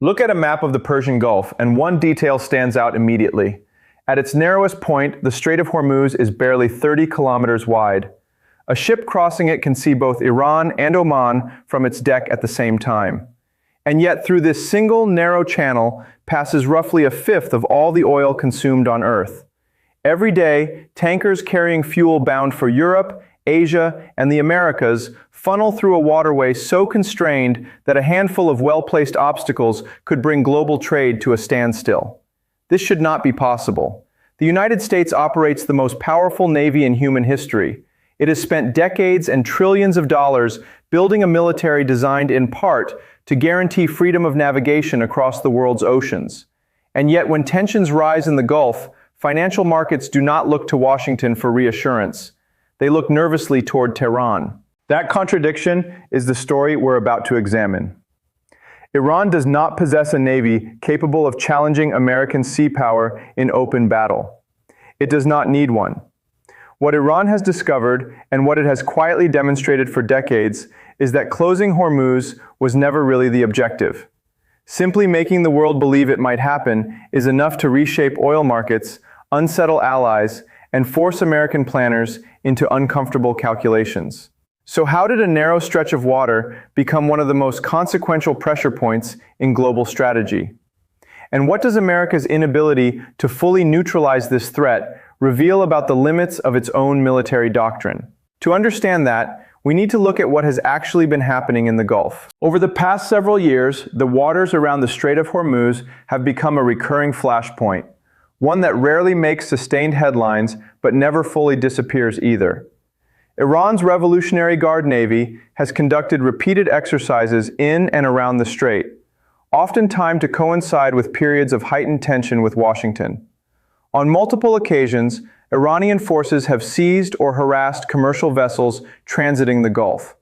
Look at a map of the Persian Gulf, and one detail stands out immediately. At its narrowest point, the Strait of Hormuz is barely 30 kilometers wide. A ship crossing it can see both Iran and Oman from its deck at the same time. And yet, through this single narrow channel passes roughly a fifth of all the oil consumed on Earth. Every day, tankers carrying fuel bound for Europe, Asia, and the Americas funnel through a waterway so constrained that a handful of well-placed obstacles could bring global trade to a standstill. This should not be possible. The United States operates the most powerful navy in human history. It has spent decades and trillions of dollars building a military designed in part to guarantee freedom of navigation across the world's oceans. And yet, when tensions rise in the Gulf, financial markets do not look to Washington for reassurance. They look nervously toward Tehran. That contradiction is the story we're about to examine. Iran does not possess a navy capable of challenging American sea power in open battle. It does not need one. What Iran has discovered, and what it has quietly demonstrated for decades, is that closing Hormuz was never really the objective. Simply making the world believe it might happen is enough to reshape oil markets, unsettle allies, and force American planners into uncomfortable calculations. So how did a narrow stretch of water become one of the most consequential pressure points in global strategy? And what does America's inability to fully neutralize this threat reveal about the limits of its own military doctrine? To understand that, we need to look at what has actually been happening in the Gulf. Over the past several years, the waters around the Strait of Hormuz have become a recurring flashpoint, one that rarely makes sustained headlines but never fully disappears either. Iran's Revolutionary Guard Navy has conducted repeated exercises in and around the strait, often timed to coincide with periods of heightened tension with Washington. On multiple occasions, Iranian forces have seized or harassed commercial vessels transiting the Gulf.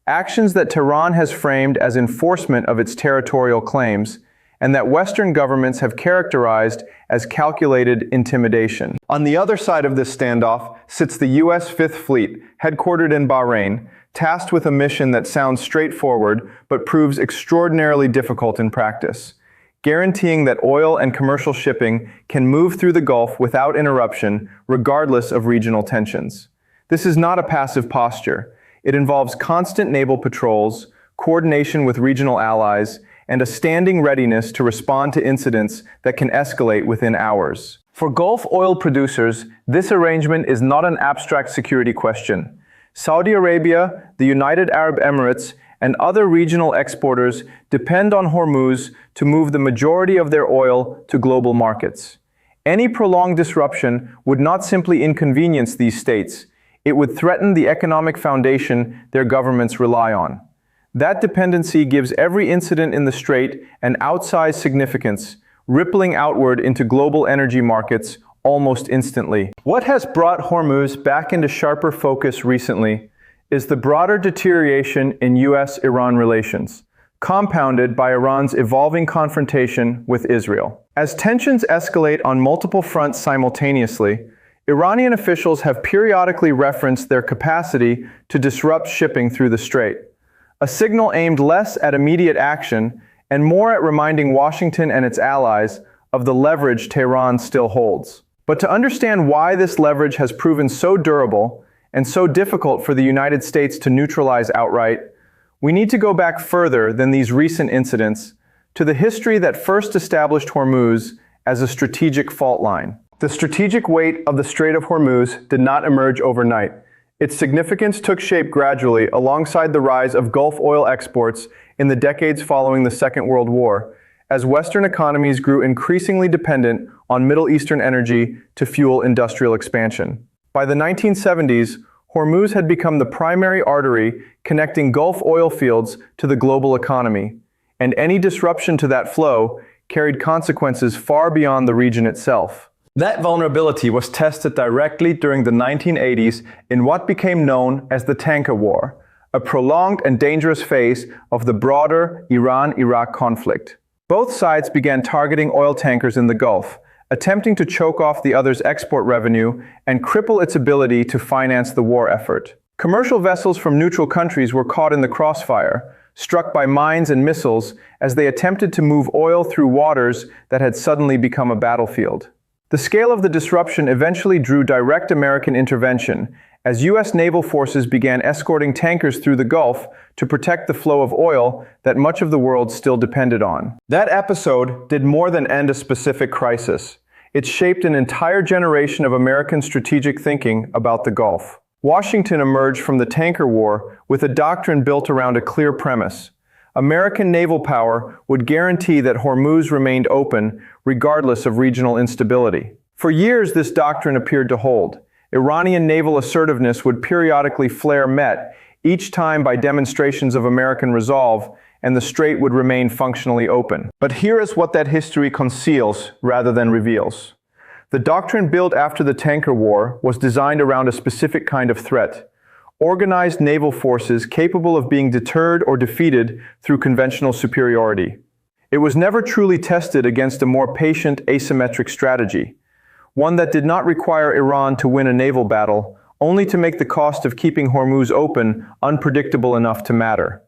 Actions that Tehran has framed as enforcement of its territorial claims, and that Western governments have characterized as calculated intimidation. On the other side of this standoff sits the U.S. Fifth Fleet, headquartered in Bahrain, tasked with a mission that sounds straightforward but proves extraordinarily difficult in practice, guaranteeing that oil and commercial shipping can move through the Gulf without interruption, regardless of regional tensions. This is not a passive posture. It involves constant naval patrols, coordination with regional allies, and a standing readiness to respond to incidents that can escalate within hours. For Gulf oil producers, this arrangement is not an abstract security question. Saudi Arabia, the United Arab Emirates, and other regional exporters depend on Hormuz to move the majority of their oil to global markets. Any prolonged disruption would not simply inconvenience these states, it would threaten the economic foundation their governments rely on. That dependency gives every incident in the strait an outsized significance, rippling outward into global energy markets almost instantly. What has brought Hormuz back into sharper focus recently is the broader deterioration in U.S.-Iran relations, compounded by Iran's evolving confrontation with Israel. As tensions escalate on multiple fronts simultaneously, Iranian officials have periodically referenced their capacity to disrupt shipping through the strait, a signal aimed less at immediate action and more at reminding Washington and its allies of the leverage Tehran still holds. But to understand why this leverage has proven so durable and so difficult for the United States to neutralize outright, we need to go back further than these recent incidents to the history that first established Hormuz as a strategic fault line. The strategic weight of the Strait of Hormuz did not emerge overnight. Its significance took shape gradually alongside the rise of Gulf oil exports in the decades following the Second World War, as Western economies grew increasingly dependent on Middle Eastern energy to fuel industrial expansion. By the 1970s, Hormuz had become the primary artery connecting Gulf oil fields to the global economy, and any disruption to that flow carried consequences far beyond the region itself. That vulnerability was tested directly during the 1980s in what became known as the Tanker War, a prolonged and dangerous phase of the broader Iran-Iraq conflict. Both sides began targeting oil tankers in the Gulf, attempting to choke off the other's export revenue and cripple its ability to finance the war effort. Commercial vessels from neutral countries were caught in the crossfire, struck by mines and missiles as they attempted to move oil through waters that had suddenly become a battlefield. The scale of the disruption eventually drew direct American intervention, as U.S. naval forces began escorting tankers through the Gulf to protect the flow of oil that much of the world still depended on. That episode did more than end a specific crisis. It shaped an entire generation of American strategic thinking about the Gulf. Washington emerged from the tanker war with a doctrine built around a clear premise. American naval power would guarantee that Hormuz remained open regardless of regional instability. For years, this doctrine appeared to hold. Iranian naval assertiveness would periodically flare met, each time by demonstrations of American resolve, and the strait would remain functionally open. But here is what that history conceals rather than reveals. The doctrine built after the tanker war was designed around a specific kind of threat: organized naval forces capable of being deterred or defeated through conventional superiority. It was never truly tested against a more patient, asymmetric strategy, one that did not require Iran to win a naval battle, only to make the cost of keeping Hormuz open unpredictable enough to matter.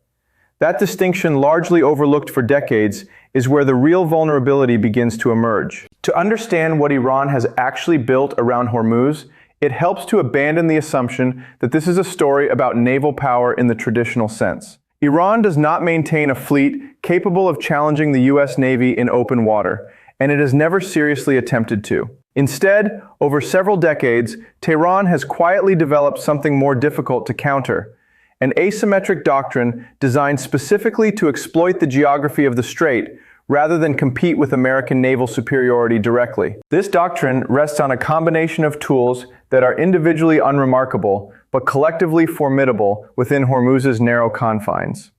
That distinction, largely overlooked for decades, is where the real vulnerability begins to emerge. To understand what Iran has actually built around Hormuz, it helps to abandon the assumption that this is a story about naval power in the traditional sense. Iran does not maintain a fleet capable of challenging the U.S. Navy in open water, and it has never seriously attempted to. Instead, over several decades, Tehran has quietly developed something more difficult to counter: an asymmetric doctrine designed specifically to exploit the geography of the strait rather than compete with American naval superiority directly. This doctrine rests on a combination of tools that are individually unremarkable but collectively formidable within Hormuz's narrow confines.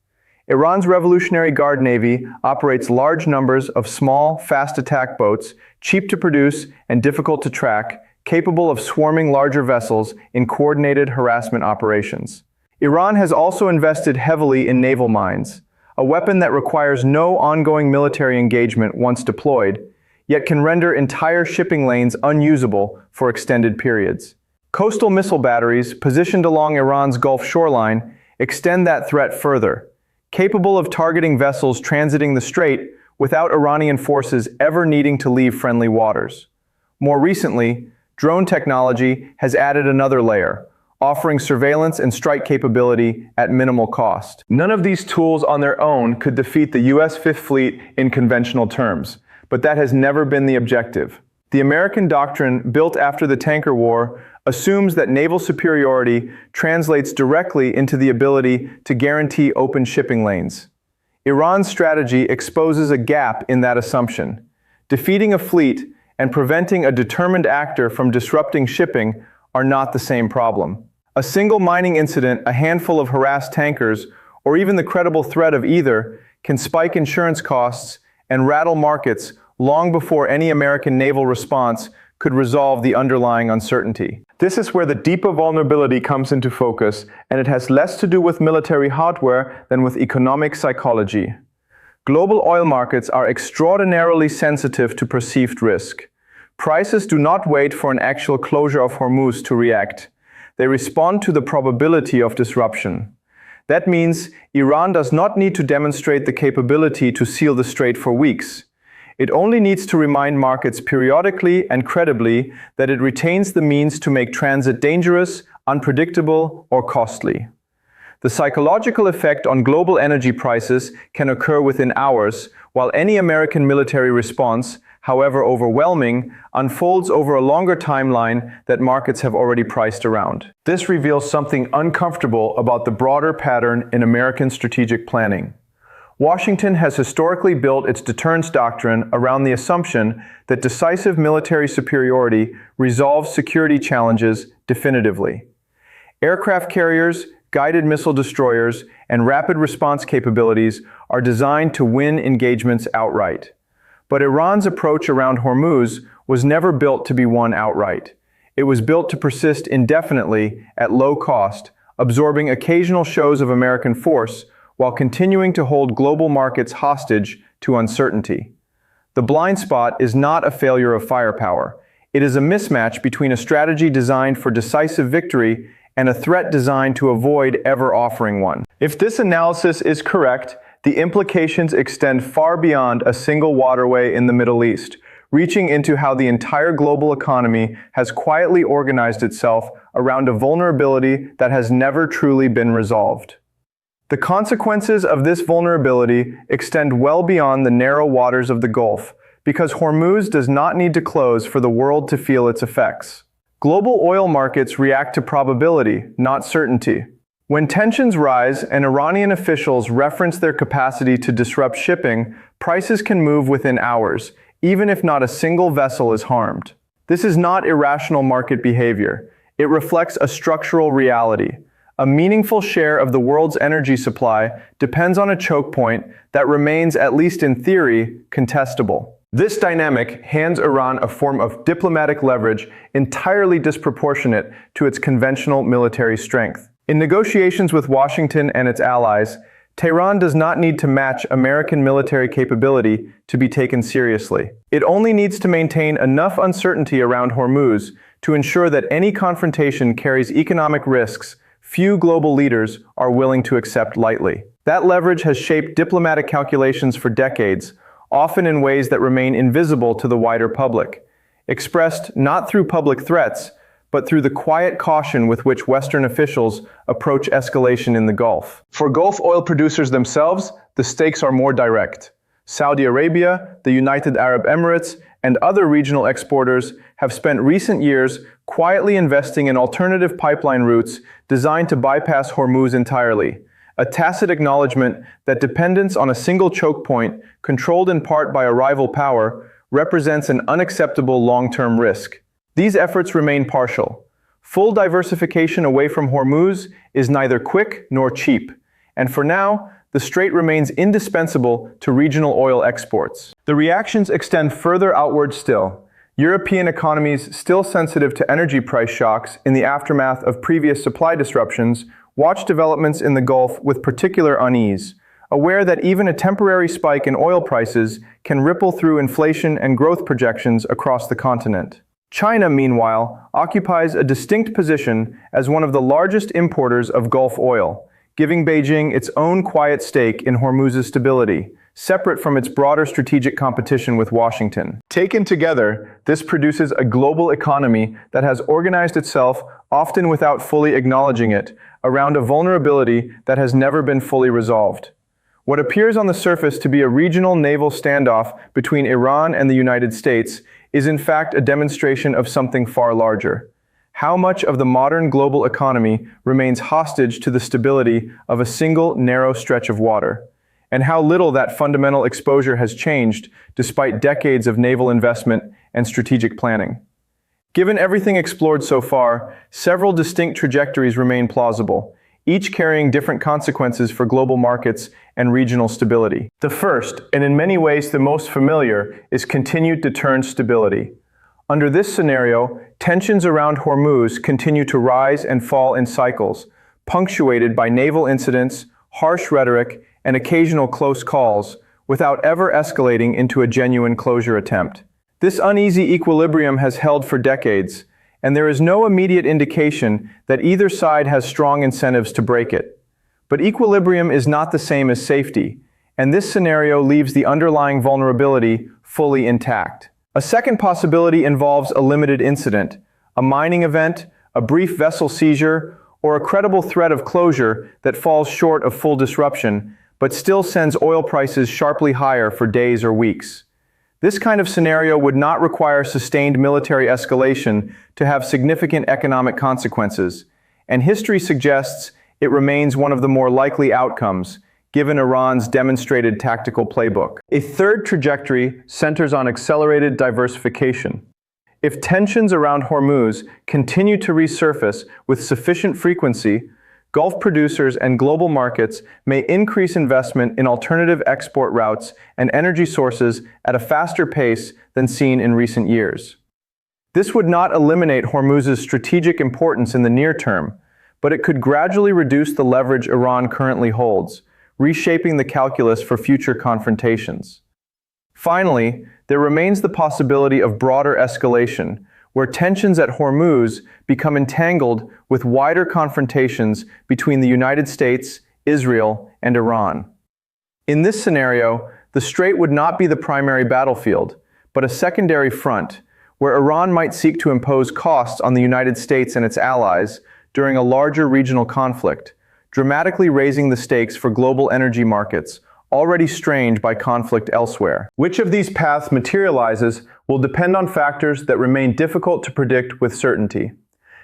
Iran's Revolutionary Guard Navy operates large numbers of small, fast attack boats, cheap to produce and difficult to track, capable of swarming larger vessels in coordinated harassment operations. Iran has also invested heavily in naval mines, a weapon that requires no ongoing military engagement once deployed, yet can render entire shipping lanes unusable for extended periods. Coastal missile batteries positioned along Iran's Gulf shoreline extend that threat further, capable of targeting vessels transiting the strait without Iranian forces ever needing to leave friendly waters. More recently, drone technology has added another layer, offering surveillance and strike capability at minimal cost. None of these tools on their own could defeat the U.S. Fifth Fleet in conventional terms, but that has never been the objective. The American doctrine, built after the tanker war, assumes that naval superiority translates directly into the ability to guarantee open shipping lanes. Iran's strategy exposes a gap in that assumption. Defeating a fleet and preventing a determined actor from disrupting shipping are not the same problem. A single mining incident, a handful of harassed tankers, or even the credible threat of either can spike insurance costs and rattle markets long before any American naval response could resolve the underlying uncertainty. This is where the deeper vulnerability comes into focus, and it has less to do with military hardware than with economic psychology. Global oil markets are extraordinarily sensitive to perceived risk. Prices do not wait for an actual closure of Hormuz to react. They respond to the probability of disruption. That means Iran does not need to demonstrate the capability to seal the strait for weeks. It only needs to remind markets periodically and credibly that it retains the means to make transit dangerous, unpredictable, or costly. The psychological effect on global energy prices can occur within hours, while any American military response, however overwhelming, unfolds over a longer timeline that markets have already priced around. This reveals something uncomfortable about the broader pattern in American strategic planning. Washington has historically built its deterrence doctrine around the assumption that decisive military superiority resolves security challenges definitively. Aircraft carriers, guided missile destroyers, and rapid response capabilities are designed to win engagements outright. But Iran's approach around Hormuz was never built to be won outright. It was built to persist indefinitely at low cost, absorbing occasional shows of American force while continuing to hold global markets hostage to uncertainty. The blind spot is not a failure of firepower. It is a mismatch between a strategy designed for decisive victory and a threat designed to avoid ever offering one. If this analysis is correct, the implications extend far beyond a single waterway in the Middle East, reaching into how the entire global economy has quietly organized itself around a vulnerability that has never truly been resolved. The consequences of this vulnerability extend well beyond the narrow waters of the Gulf, because Hormuz does not need to close for the world to feel its effects. Global oil markets react to probability, not certainty. When tensions rise and Iranian officials reference their capacity to disrupt shipping, prices can move within hours, even if not a single vessel is harmed. This is not irrational market behavior. It reflects a structural reality. A meaningful share of the world's energy supply depends on a choke point that remains, at least in theory, contestable. This dynamic hands Iran a form of diplomatic leverage entirely disproportionate to its conventional military strength. In negotiations with Washington and its allies, Tehran does not need to match American military capability to be taken seriously. It only needs to maintain enough uncertainty around Hormuz to ensure that any confrontation carries economic risks few global leaders are willing to accept lightly. That leverage has shaped diplomatic calculations for decades, often in ways that remain invisible to the wider public, expressed not through public threats, but through the quiet caution with which Western officials approach escalation in the Gulf. For Gulf oil producers themselves, the stakes are more direct. Saudi Arabia, the United Arab Emirates, and other regional exporters have spent recent years quietly investing in alternative pipeline routes designed to bypass Hormuz entirely, a tacit acknowledgement that dependence on a single choke point, controlled in part by a rival power, represents an unacceptable long-term risk. These efforts remain partial. Full diversification away from Hormuz is neither quick nor cheap, and for now, the strait remains indispensable to regional oil exports. The reactions extend further outward still. European economies, still sensitive to energy price shocks in the aftermath of previous supply disruptions, watch developments in the Gulf with particular unease, aware that even a temporary spike in oil prices can ripple through inflation and growth projections across the continent. China, meanwhile, occupies a distinct position as one of the largest importers of Gulf oil, giving Beijing its own quiet stake in Hormuz's stability, separate from its broader strategic competition with Washington. Taken together, this produces a global economy that has organized itself, often without fully acknowledging it, around a vulnerability that has never been fully resolved. What appears on the surface to be a regional naval standoff between Iran and the United States is in fact a demonstration of something far larger. How much of the modern global economy remains hostage to the stability of a single narrow stretch of water, and how little that fundamental exposure has changed despite decades of naval investment and strategic planning. Given everything explored so far, several distinct trajectories remain plausible, each carrying different consequences for global markets and regional stability. The first, and in many ways the most familiar, is continued deterrence stability. Under this scenario, tensions around Hormuz continue to rise and fall in cycles, punctuated by naval incidents, harsh rhetoric, and occasional close calls, without ever escalating into a genuine closure attempt. This uneasy equilibrium has held for decades, and there is no immediate indication that either side has strong incentives to break it. But equilibrium is not the same as safety, and this scenario leaves the underlying vulnerability fully intact. A second possibility involves a limited incident, a mining event, a brief vessel seizure, or a credible threat of closure that falls short of full disruption, but still sends oil prices sharply higher for days or weeks. This kind of scenario would not require sustained military escalation to have significant economic consequences, and history suggests it remains one of the more likely outcomes, given Iran's demonstrated tactical playbook. A third trajectory centers on accelerated diversification. If tensions around Hormuz continue to resurface with sufficient frequency, Gulf producers and global markets may increase investment in alternative export routes and energy sources at a faster pace than seen in recent years. This would not eliminate Hormuz's strategic importance in the near term, but it could gradually reduce the leverage Iran currently holds, reshaping the calculus for future confrontations. Finally, there remains the possibility of broader escalation, where tensions at Hormuz become entangled with wider confrontations between the United States, Israel, and Iran. In this scenario, the strait would not be the primary battlefield, but a secondary front, where Iran might seek to impose costs on the United States and its allies during a larger regional conflict, dramatically raising the stakes for global energy markets, already strained by conflict elsewhere. Which of these paths materializes will depend on factors that remain difficult to predict with certainty.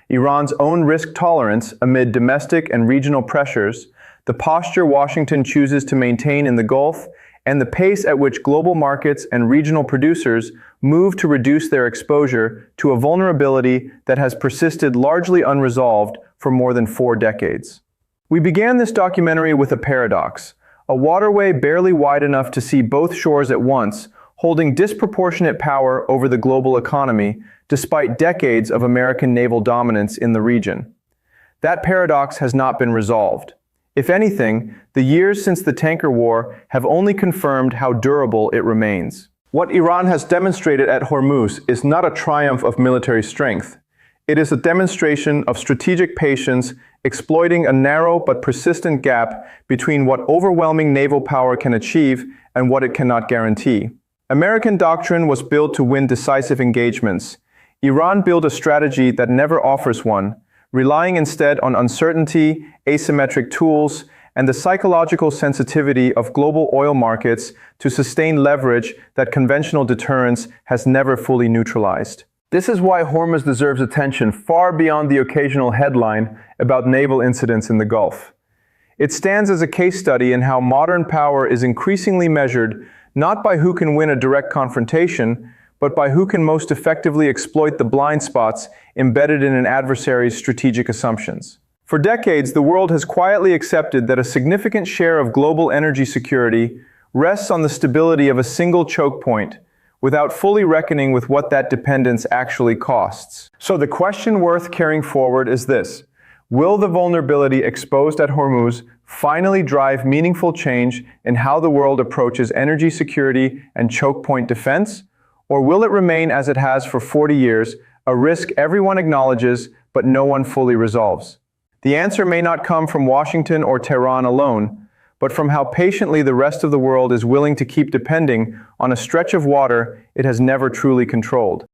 Iran's own risk tolerance amid domestic and regional pressures, the posture Washington chooses to maintain in the Gulf, and the pace at which global markets and regional producers move to reduce their exposure to a vulnerability that has persisted largely unresolved for more than 4 decades. We began this documentary with a paradox, a waterway barely wide enough to see both shores at once, holding disproportionate power over the global economy despite decades of American naval dominance in the region. That paradox has not been resolved. If anything, the years since the tanker war have only confirmed how durable it remains. What Iran has demonstrated at Hormuz is not a triumph of military strength. It is a demonstration of strategic patience, exploiting a narrow but persistent gap between what overwhelming naval power can achieve and what it cannot guarantee. American doctrine was built to win decisive engagements. Iran built a strategy that never offers one, relying instead on uncertainty, asymmetric tools, and the psychological sensitivity of global oil markets to sustain leverage that conventional deterrence has never fully neutralized. This is why Hormuz deserves attention far beyond the occasional headline about naval incidents in the Gulf. It stands as a case study in how modern power is increasingly measured not by who can win a direct confrontation, but by who can most effectively exploit the blind spots embedded in an adversary's strategic assumptions. For decades, the world has quietly accepted that a significant share of global energy security rests on the stability of a single choke point, without fully reckoning with what that dependence actually costs. So the question worth carrying forward is this: will the vulnerability exposed at Hormuz finally drive meaningful change in how the world approaches energy security and choke point defense? Or will it remain as it has for 40 years, a risk everyone acknowledges but no one fully resolves? The answer may not come from Washington or Tehran alone, but from how patiently the rest of the world is willing to keep depending on a stretch of water it has never truly controlled.